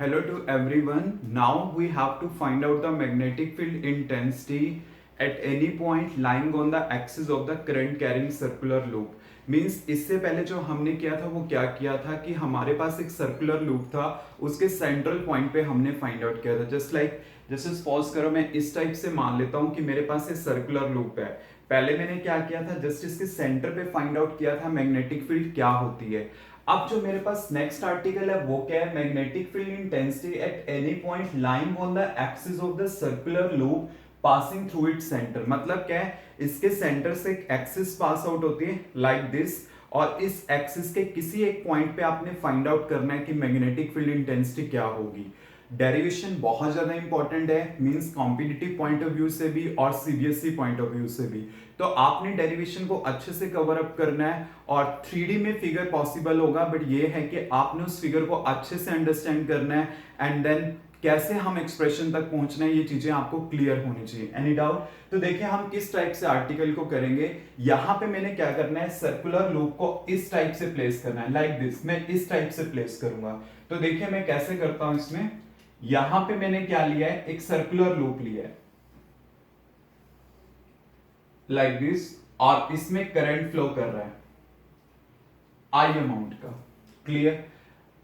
Hello to everyone. Now we have to find out the magnetic field intensity at any point lying on the axis of the current carrying circular loop. Means इससे पहले जो हमने किया था वो क्या किया था कि हमारे पास एक सर्कुलर लूप था, उसके सेंट्रल पॉइंट पे हमने फाइंड आउट किया था। जस्ट लाइक जैसे सपोज करो मैं इस टाइप से मान लेता हूँ कि मेरे पास एक सर्कुलर लूप है। पहले मैंने क्या किया था, जस्ट इसके सेंटर पे फाइंड आउट किया था मैग्नेटिक फील्ड क्या होती है। अब जो मेरे पास नेक्स्ट आर्टिकल है वो क्या है, magnetic field intensity at any point lying on the axis of the circular loop passing through its centre. मतलब क्या है, इसके सेंटर से एक एक्सिस पास आउट होती है लाइक दिस, और इस एक्सिस के किसी एक पॉइंट पे आपने फाइंड आउट करना है कि मैग्नेटिक फील्ड इंटेंसिटी क्या होगी। डेरिवेशन बहुत ज्यादा इंपॉर्टेंट है, means competitive point of view से भी और सीबीएसई पॉइंट ऑफ व्यू से भी। तो आपने डेरिवेशन को अच्छे से कवर अप करना है और 3D में फिगर पॉसिबल होगा, बट ये है कि आपने उस फिगर को अच्छे से अंडरस्टैंड करना है एंड देन कैसे हम एक्सप्रेशन तक पहुंचना है, ये चीजें आपको क्लियर होनी चाहिए। Any doubt? तो देखिए हम किस टाइप से आर्टिकल को करेंगे। यहां पे मैंने क्या करना है, सर्कुलर लूप को इस टाइप से प्लेस करना है, लाइक दिस। मैं इस टाइप से प्लेस करूंगा। तो देखिए मैं कैसे करता हूं इसमें। यहां पे मैंने क्या लिया है, एक सर्कुलर लूप लिया है लाइक दिस, और इसमें करंट फ्लो कर रहा है आई अमाउंट का। क्लियर?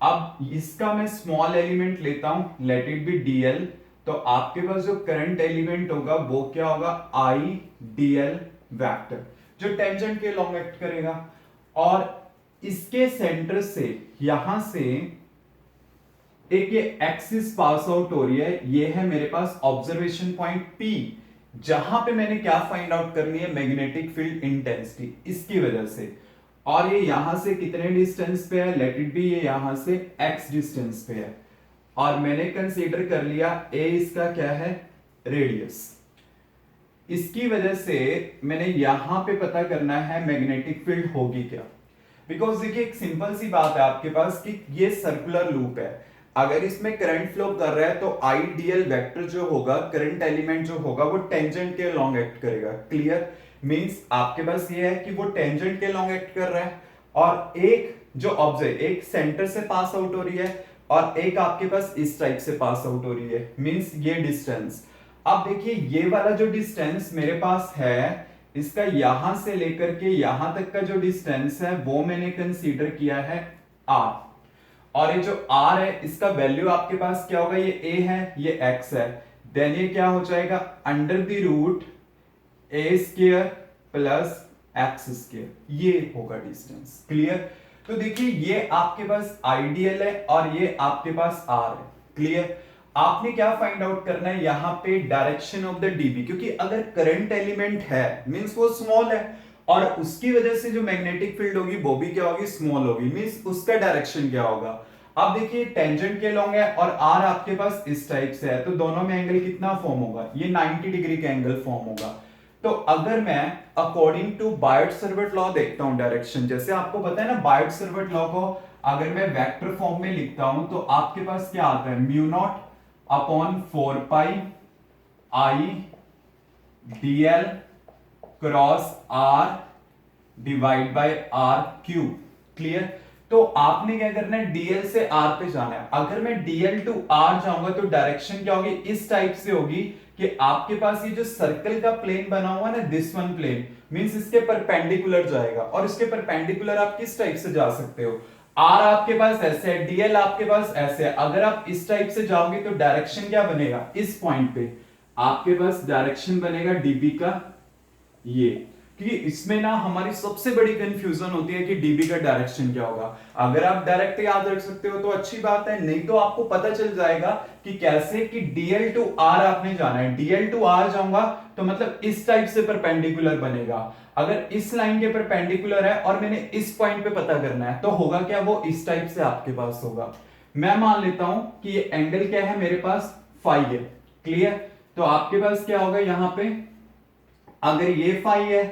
अब इसका मैं स्मॉल एलिमेंट लेता हूं, लेट इट बी डीएल। तो आपके पास जो करंट एलिमेंट होगा वो क्या होगा, आई डीएल वेक्टर, जो टेंजेंट के लॉन्ग एक्ट करेगा। और इसके सेंटर से यहां से एक ये एक्सिस पास आउट हो रही है, ये है मेरे पास ऑब्जर्वेशन पॉइंट पी, जहां पे मैंने क्या फाइंड आउट करनी है, मैग्नेटिक फील्ड इंटेंसिटी इसकी वजह से। और ये यहां से कितने डिस्टेंस पे है, लेट इट बी, ये यहां से x डिस्टेंस पे है। और मैंने कंसीडर कर लिया a इसका क्या है, रेडियस। इसकी वजह से मैंने यहां पे पता करना है मैग्नेटिक फील्ड होगी क्या। बिकॉज देखिए एक सिंपल सी बात है आपके पास कि ये सर्कुलर लूप है, अगर इसमें करंट फ्लो कर रहा है तो आईडीएल वेक्टर जो होगा, करंट एलिमेंट जो होगा, वो टेंजेंट के लॉन्ग एक्ट करेगा। क्लियर? मींस आपके पास ये है कि वो टेंजेंट के लॉन्ग एक्ट कर रहा है, और एक जो ऑब्जेक्ट एक सेंटर से पास आउट हो रही है और एक आपके पास इस टाइप से पास आउट हो रही है, मींस ये डिस्टेंस। अब देखिए ये वाला जो डिस्टेंस मेरे पास है, इसका यहां से लेकर के यहां तक का जो डिस्टेंस है वो मैंने कंसीडर किया है r। और ये जो r है इसका वैल्यू आपके पास क्या होगा, ये a है, ये x है। देन ये क्या हो जाएगा, under the root a square plus x square, ये होगा डिस्टेंस। क्लियर? तो देखिए ये आपके पास आइडियल है और ये आपके पास r है। क्लियर? आपने क्या फाइंड आउट करना है, यहां पे डायरेक्शन ऑफ द डीबी, क्योंकि अगर करंट एलिमेंट है मींस वो स्मॉल है, और उसकी वजह से जो मैग्नेटिक फील्ड होगी वो भी क्या होगी, स्मॉल होगी, मींस उसका डायरेक्शन क्या होगा। अब देखिए टेंजेंट के लॉन्ग है और आर आपके पास इस टाइप से है, तो दोनों में एंगल कितना फॉर्म होगा, ये 90 डिग्री का एंगल फॉर्म होगा। तो अगर मैं अकॉर्डिंग टू बायोट-सावर्त लॉ देखता हूं डायरेक्शन, जैसे आपको पता है ना बायोट-सावर्त लॉ को अगर मैं वेक्टर फॉर्म में लिखता हूं तो आपके पास क्या आता है, mu naught upon 4 pi I DL cross R divide by R cube. Clear? तो आपने क्या करना है, डीएल से आर पे जाना है। अगर मैं डीएल टू आर जाऊंगा तो डायरेक्शन क्या होगी, इस टाइप से होगी कि आपके पास ये जो सर्कल का प्लेन बना हुआ ना, दिस वन प्लेन, मींस इसके परपेंडिकुलर जाएगा। और इसके परपेंडिकुलर आप किस टाइप से जा सकते हो, आर आपके पास ऐसे है, डीएल आपके पास ऐसे है। अगर आप इस टाइप से जाओगे तो डायरेक्शन क्या बनेगा, इस पॉइंट पे आपके पास डायरेक्शन बनेगा डीबी का ये। क्योंकि इसमें ना हमारी सबसे बड़ी कंफ्यूजन होती है कि डीबी का डायरेक्शन क्या होगा। अगर आप डायरेक्ट याद रख सकते हो तो अच्छी बात है, नहीं तो आपको पता चल जाएगा कि कैसे, कि डीएल टू आर आपने जाना है। डीएल टू आर जाऊंगा तो मतलब इस टाइप से परपेंडिकुलर बनेगा। अगर इस लाइन के परपेंडिकुलर है और मैंने इस पॉइंट पे पता करना है तो होगा क्या, वो इस टाइप से आपके पास होगा। मैं मान लेता हूं कि ये एंगल क्या है मेरे पास, फाई है। क्लियर? तो आपके पास क्या होगा, यहां पे अगर ये फाई है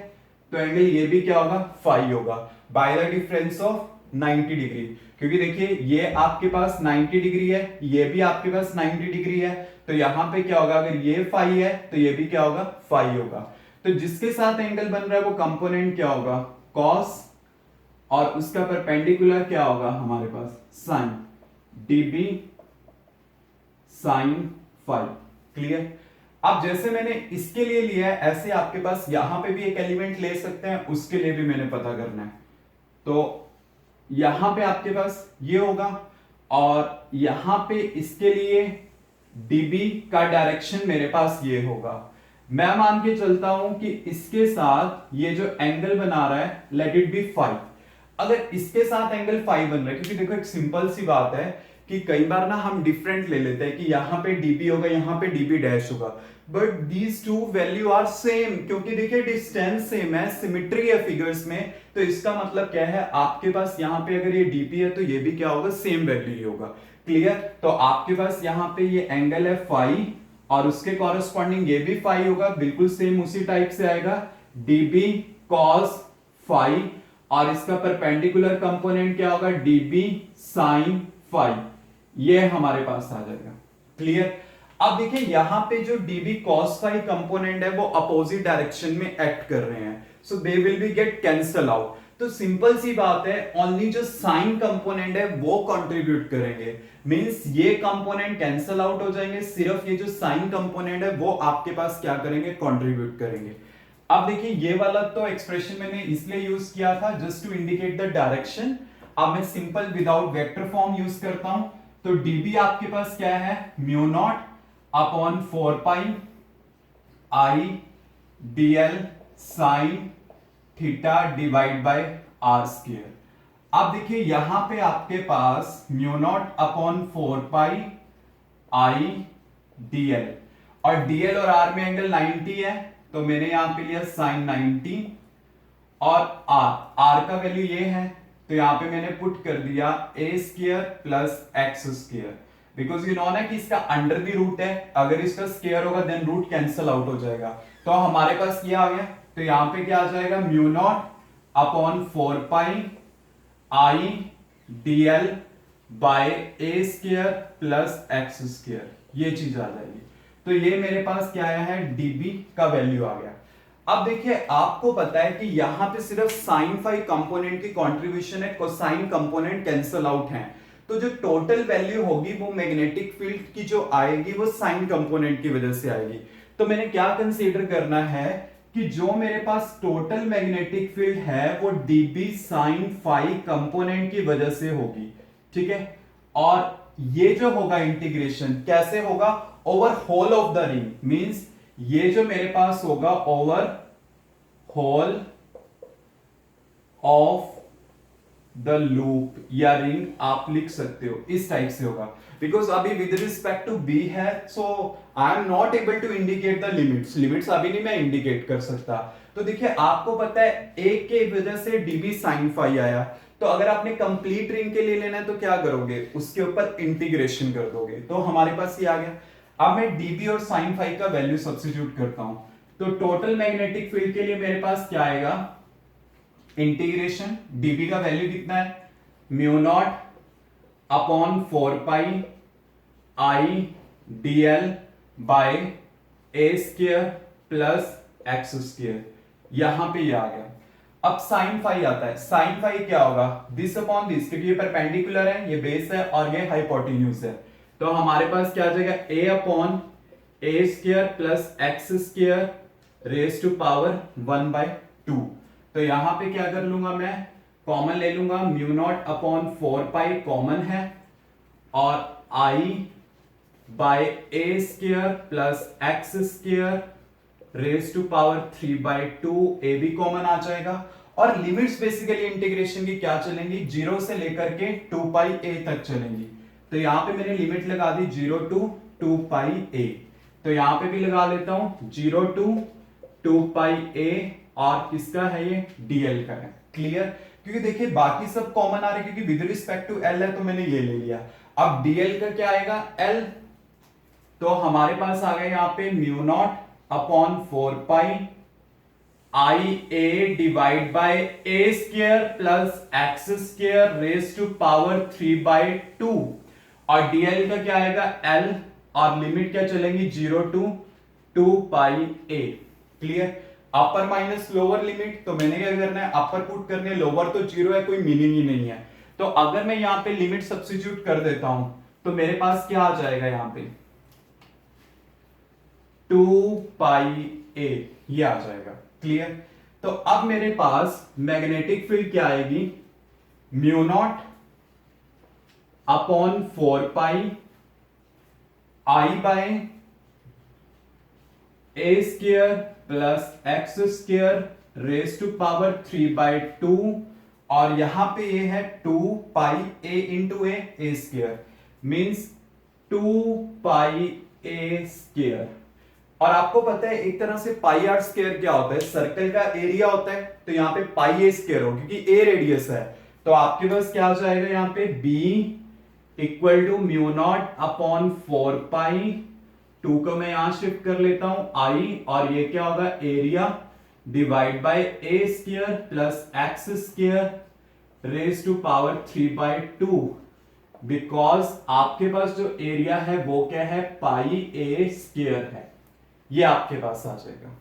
तो एंगल ये भी क्या होगा, फाई होगा, by the difference of 90 degree. क्योंकि देखिए ये आपके पास 90 डिग्री है, ये भी आपके पास 90 डिग्री है, तो यहां पे क्या होगा, अगर ये फाई है तो ये भी क्या होगा, फाई होगा। तो जिसके साथ एंगल बन रहा है वो कंपोनेंट क्या होगा, कॉस, और उसका परपेंडिकुलर क्या होगा हमारे पास, sine. DB sine phi. Clear. अब जैसे मैंने इसके लिए लिया है, ऐसे आपके पास यहां पे भी एक एलिमेंट ले सकते हैं, उसके लिए भी मैंने पता करना है। तो यहां पे आपके पास ये होगा, और यहां पे इसके लिए dB का डायरेक्शन मेरे पास ये होगा। मैं मान के चलता हूं कि इसके साथ ये जो एंगल बना रहा है, लेट इट बी फाइव। अगर इसके साथ एंगल फाइव बन रहा है, क्योंकि देखो एक सिंपल सी बात है कि कई बार ना हम डिफरेंट ले लेते हैं कि यहां पे dB होगा, यहां पे dB डैश होगा, but these two value are same, क्योंकि देखिए डिस्टेंस सेम है, सिमेट्री है फिगर्स में। तो इसका मतलब क्या है, आपके पास यहां पे अगर ये dP है तो ये भी क्या होगा, सेम वैल्यू ही होगा। क्लियर। तो आपके पास यहां पे ये एंगल है फाई, और उसके कॉरेस्पॉन्डिंग ये भी फाई होगा, बिल्कुल सेम उसी टाइप से आएगा, dB cos फाई, और इसका परपेंडिकुलर कंपोनेंट क्या होगा, dB sin फाई। ये हमारे पास आ जाएगा। क्लियर। अब देखिए यहां पे जो dB cos फाई कंपोनेंट है वो अपोजिट डायरेक्शन में एक्ट कर रहे हैं, so they will be get cancel out. तो सिंपल सी बात है, ओनली जो साइन कंपोनेंट है वो कंट्रीब्यूट करेंगे, मींस ये कंपोनेंट कैंसल आउट हो जाएंगे, सिर्फ ये जो साइन कंपोनेंट है वो आपके पास क्या करेंगे, कंट्रीब्यूट करेंगे। अब देखिए ये वाला तो एक्सप्रेशन मैंने इसलिए यूज किया था just to indicate the direction. अब मैं simple without vector form use करता हूं, तो dB आपके पास क्या है, mu naught upon 4 pi I dl sine theta divide by R square. अब देखिए यहां पे आपके पास mu naught upon 4 pi I dl, और dl और r में एंगल 90 है, तो मैंने यहां पे लिया साइन 90, और r का वैल्यू ये है, तो यहां पे मैंने पुट कर दिया a square plus x square, because you know ना कि इसका अंडर द रूट है, अगर इसका स्क्वायर होगा देन रूट कैंसिल आउट हो जाएगा। तो हमारे पास ये आ गया, तो यहां पे क्या आ जाएगा, mu naught upon 4 pi I dl by a square plus x square, ये चीज आ जाएगी। तो ये मेरे पास क्या आया है, dB का वैल्यू आ गया। अब देखिए आपको पता है कि यहां पे सिर्फ साइन फाई कंपोनेंट की कंट्रीब्यूशन है, कोसाइन कंपोनेंट कैंसिल आउट है, तो जो टोटल वैल्यू होगी वो मैग्नेटिक फील्ड की जो आएगी वो साइन कंपोनेंट की वजह से आएगी। तो मैंने क्या कंसीडर करना है कि जो मेरे पास टोटल मैग्नेटिक फील्ड है वो dB साइन फाई कंपोनेंट की वजह से होगी। ठीक है, और ये जो होगा इंटीग्रेशन कैसे होगा, over whole of the ring, means ये जो मेरे पास होगा over whole of the loop या रिंग आप लिख सकते हो, इस टाइप से होगा। बिकॉज अभी विद रिस्पेक्ट टू बी है, so I am not able to indicate the limits, limits अभी नहीं मैं इंडिकेट कर सकता। तो देखिए आपको पता है ए के वजह से dB sin फाई आया, तो अगर आपने कंप्लीट रिंग के लिए लेना है तो क्या करोगे, उसके ऊपर इंटीग्रेशन कर दोगे, तो हमारे पास ये आ गया। अब मैं dB और sin फाई का वैल्यू सब्स्टिट्यूट करता हूं, तो टोटल मैग्नेटिक फील्ड के लिए मेरे पास क्या आएगा, इंटीग्रेशन dB का वैल्यू कितना है, mu naught upon 4 pi I dl by a square plus x square, यहां पे ये आ गया। अब साइन फाई आता है, साइन फाई क्या होगा, दिस अपॉन दिस, क्योंकि ये परपेंडिकुलर है, ये बेस है और ये हाइपोटेन्यूज है, तो हमारे पास क्या आ जाएगा, a upon a square plus x square raise to power 1/2। तो यहां पे क्या कर लूंगा, मैं कॉमन ले लूंगा, mu naught upon 4 pi common है, और i by a square plus x square raise to power 3/2, a भी कॉमन आ जाएगा। और लिमिट्स बेसिकली इंटीग्रेशन की क्या चलेंगी, 0 से लेकर के 2 पाई a तक चलेंगी। तो यहां पे मैंने लिमिट लगा दी 0 टू 2 पाई a, तो यहां पे भी लगा लेता हूं 0 टू 2 पाई a, और किसका है ये, dl का है। क्लियर, क्योंकि देखिए बाकी सब कॉमन आ रहे हैं, क्योंकि विद रिस्पेक्ट टू l है तो मैंने ये ले लिया। अब dl का क्या आएगा, l, तो हमारे पास आ गया यहाँ पे mu naught upon 4 pi I A divide by A square plus x square raise to power 3/2, और dl का क्या आएगा, l, और लिमिट क्या चलेंगी 0 to 2 pi a। Clear, upper minus lower limit, तो मैंने क्या करना है, अपर पुट करने, लोअर तो 0 है, कोई मीनिंग ही नहीं है। तो अगर मैं यहाँ पे लिमिट सब्स्टिट्यूट कर देता हूं तो मेरे पास क्या आ जाएगा, यहाँ पे 2πa ये आ जाएगा। क्लियर? तो अब मेरे पास मैग्नेटिक फील्ड क्या आएगी, mu naught upon 4π I by a square plus x square raise to power 3/2 और यहां पे ये है 2πa into a square means 2πa square. और आपको पता है एक तरह से पाई आर स्क्वायर क्या होता है, सर्कल का एरिया होता है, तो यहां पे पाई ए स्क्वायर हो क्योंकि ए रेडियस है, तो आपके पास क्या हो जाएगा यहां पे b equal to mu naught upon 4π 2 को मैं यहां शिफ्ट कर लेता हूं i और ये क्या होगा area divide by A square plus x square raise to power 3/2 because आपके पास जो एरिया है वो क्या है पाई ए स्क्वायर है, ये आपके पास आ जाएगा।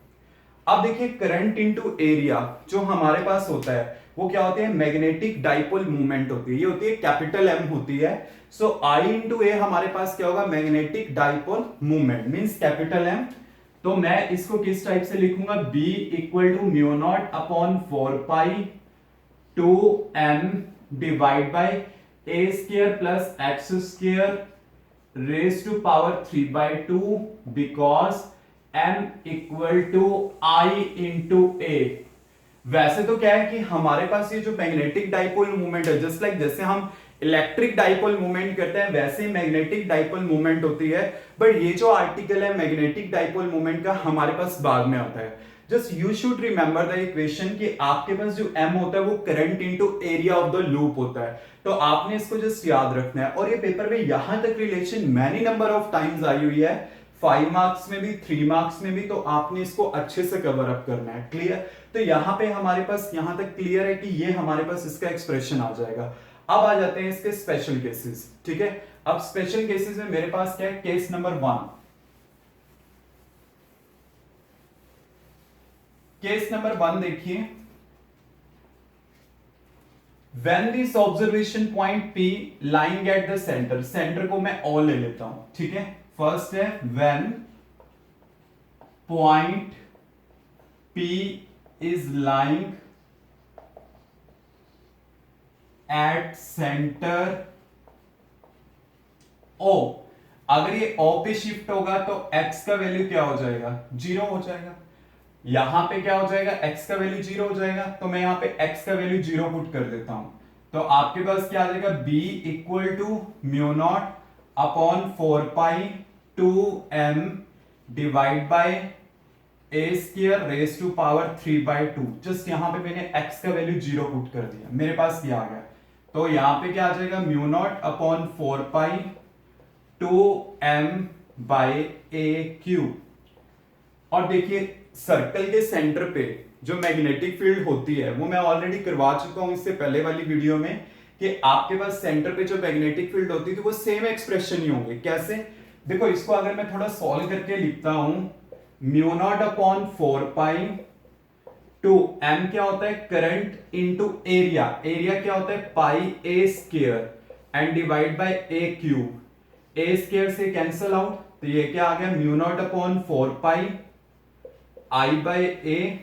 अब देखिए करंट इनटू एरिया जो हमारे पास होता है वो क्या होती है, मैग्नेटिक डाइपोल मूवमेंट होती है, ये होती है कैपिटल एम होती है। सो आई इंटू ए हमारे पास क्या होगा, magnetic dipole movement means capital M. तो मैं इसको किस टाइप से लिखूंगा, B equal to mu naught upon 4π 2m divide by A square plus x square raise to power 3/2 because m equal to I into a. वैसे तो क्या है कि हमारे पास ये जो मैग्नेटिक डाइपोल मूवमेंट है जस्ट लाइक जैसे हम इलेक्ट्रिक डाइपोल मूवमेंट करते हैं वैसे ही मैग्नेटिक डाइपोल मूवमेंट होती है, बट ये जो आर्टिकल है मैग्नेटिक डाइपोल मूवमेंट का हमारे पास बाद में आता है। Just you should remember the equation कि आपके पास जो m होता है वो current into area of the loop होता है, तो आपने इसको जस्ट याद रखना है। और ये पेपर में यहां तक relation many number of times I हुई है, 5 मार्क्स में भी 3 मार्क्स में भी, तो आपने इसको अच्छे से कवर अप करना है। क्लियर? तो यहां पे हमारे पास यहां तक क्लियर है कि ये हमारे पास इसका एक्सप्रेशन आ जाएगा। अब आ जाते हैं इसके स्पेशल केसेस। ठीक है, अब स्पेशल केसेस में मेरे पास क्या है, केस नंबर 1। केस नंबर 1 देखिए, when this observation point P lying at the center, centre को मैं O ले लेता हूं। ठीक है, फर्स्ट है when point P is lying at center O, अगर ये O पे शिफ्ट होगा तो x का वैल्यू क्या हो जाएगा, 0 हो जाएगा। यहां पे क्या हो जाएगा, x का वैल्यू 0 हो जाएगा, तो मैं यहां पे x का वैल्यू 0 पुट कर देता हूं। तो आपके पास क्या आ जाएगा, b equal to mu naught upon 4π 2m divide by A square raise to power 3/2। Just यहां पे मैंने x का वैल्यू 0 पुट कर दिया, मेरे पास क्या आ गया, तो यहां पे क्या आ जाएगा, mu naught upon 4π 2m by a cube. और देखिए सर्कल के सेंटर पे जो मैग्नेटिक फील्ड होती है वो मैं ऑलरेडी करवा चुका हूं इससे पहले वाली वीडियो में कि आपके पास सेंटर पे जो मैग्नेटिक फील्ड होती है तो वो सेम एक्सप्रेशन ही होंगे। कैसे, देखो इसको अगर मैं थोड़ा सॉल्व करके लिखता हूं, म्यू नॉट अपॉन 4π 2m क्या होता है, करंट इनटू एरिया, एरिया क्या होता है pi a square and divide by a cube, a square से कैंसल आउट, तो ये क्या आ गया, mu naught upon 4π I by a,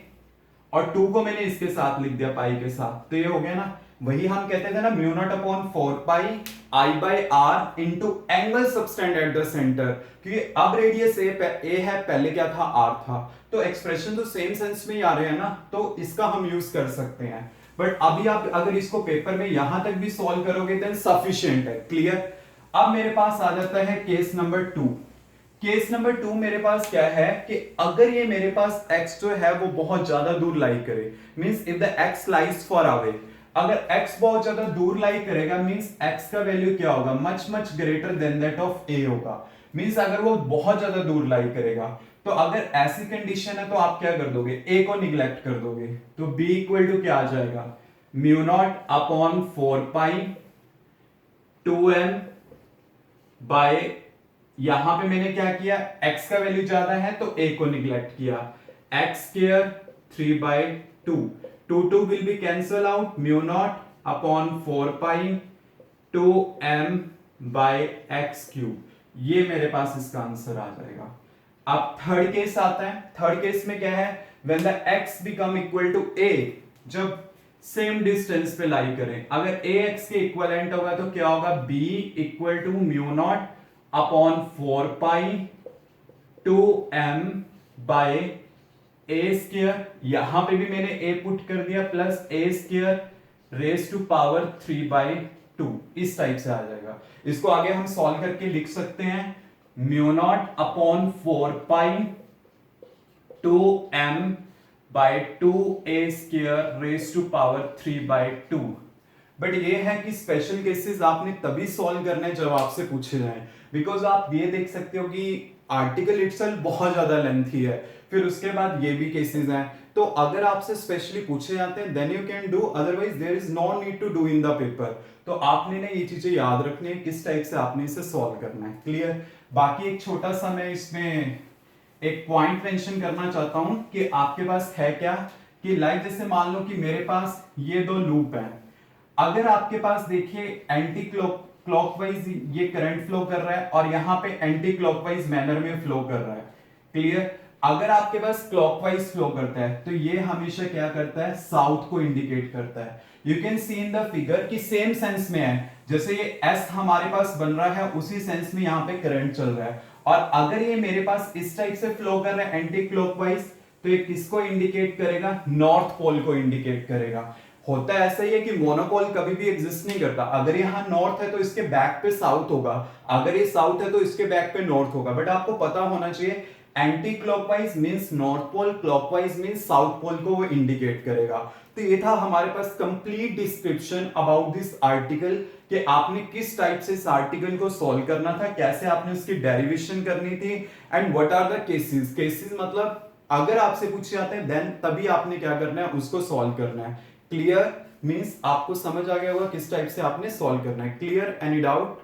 और 2 को मैंने इसके साथ लिख दिया पाई के साथ, तो ये हो गया ना, वही हम कहते थे ना mu naught upon 4π I by r into angle subtended at the centre, क्योंकि अब रेडियस ए है, पहले क्या था आर था, तो एक्सप्रेशन तो सेम सेंस में ही आ रहे हैं ना, तो इसका हम यूज कर सकते हैं। बट अभी आप अगर इसको पेपर में यहां तक भी सॉल्व करोगे देन सफिशिएंट है। क्लियर? अब मेरे पास आ जाता है केस नंबर 2। केस नंबर 2 मेरे पास क्या है कि अगर ये मेरे पास x जो है वो बहुत ज्यादा दूर लाई करे, means if the x lies for away, अगर x बहुत ज्यादा दूर लाई करेगा मींस x का वैल्यू क्या होगा, much much greater than that of a होगा, मींस अगर वो बहुत ज्यादा दूर लाई करेगा, तो अगर ऐसी कंडीशन है तो आप क्या कर दोगे, a को निगलेक्ट कर दोगे, तो b इक्वल टू क्या आ जाएगा, mu naught upon 4π 2m bye, यहां पे मैंने क्या किया, x का वैल्यू ज्यादा है तो a को निगलेक्ट किया, x square 3/2, 2 will be cancel out, mu naught upon 4π 2m by x cube, ये मेरे पास इसका आंसर आ जाएगा। अब थर्ड केस आता है, थर्ड केस में क्या है, when the x become equal to a, जब सेम डिस्टेंस पे लाई करें, अगर a x के इक्वलेंट होगा तो क्या होगा, b equal to mu naught upon 4 pi 2m by a square, यहां पे भी मैंने a पुट कर दिया, plus a square raise to power 3/2, इस टाइप से आ जाएगा। इसको आगे हम सॉल्व करके लिख सकते हैं, mu naught upon 4 pi 2m by 2a square raise to power 3/2। But ये है कि स्पेशल केसेस आपने तभी सॉल्व करने जब आपसे पूछे जाए, बिकॉज आप ये देख सकते हो कि आर्टिकल इटसेल्फ बहुत ज्यादा लेंथी है, फिर उसके बाद ये भी केसेस हैं, तो अगर आपसे स्पेशली पूछे जाते हैं then you can do, otherwise there is no need to do in the paper. तो आपने ना ये चीजें याद रखनी है, किस टाइप से आपने इसे सॉल्व करना है, क्लियर। बाकी एक छोटा सा मैं इसमें एक पॉइंट मेंशन करना चाहता हूं कि आपके पास है क्या, कि लाइक जैसे मान लो कि मेरे पास ये दो लूप हैं, अगर आपके पास देखिए एंटी क्लॉकवाइज ये करंट फ्लो कर रहा है और यहां पे एंटी क्लॉकवाइज मैनर में फ्लो कर रहा है, क्लियर। अगर आपके पास क्लॉकवाइज फ्लो करता है तो ये हमेशा क्या करता है, साउथ को इंडिकेट करता है। You can see in the figure कि सेम सेंस में है, जैसे ये एस हमारे पास बन रहा है उसी सेंस में यहाँ पे करंट चल रहा है, और अगर ये मेरे पास इस टाइप से फ्लो कर रहा है एंटी क्लॉकवाइज, तो ये किसको इंडिकेट करेगा, नॉर्थ पोल को इंडिकेट करेगा। होता ऐसा ही है कि मोनोपोल कभी भी एग्जिस्ट नहीं करता, अगर यहाँ नॉर्थ है तो इसके बैक पे साउथ होगा, अगर ये साउथ है तो इसके बैक पे नॉर्थ होगा। बट आपको पता होना चाहिए anti clockwise means north pole, clockwise means south pole को वो इंडिकेट करेगा। तो ये था हमारे पास complete description about this article, कि आपने किस टाइप से इस आर्टिकल को सॉल्व करना था, कैसे आपने उसकी डेरिवेशन करनी थी, and what are the cases. Cases मतलब अगर आपसे पूछे जाते हैं देन तभी आपने क्या करना है, उसको सॉल्व करना है। क्लियर मींस आपको समझ आ गया होगा किस टाइप से आपने सॉल्व करना है। Clear, any doubt?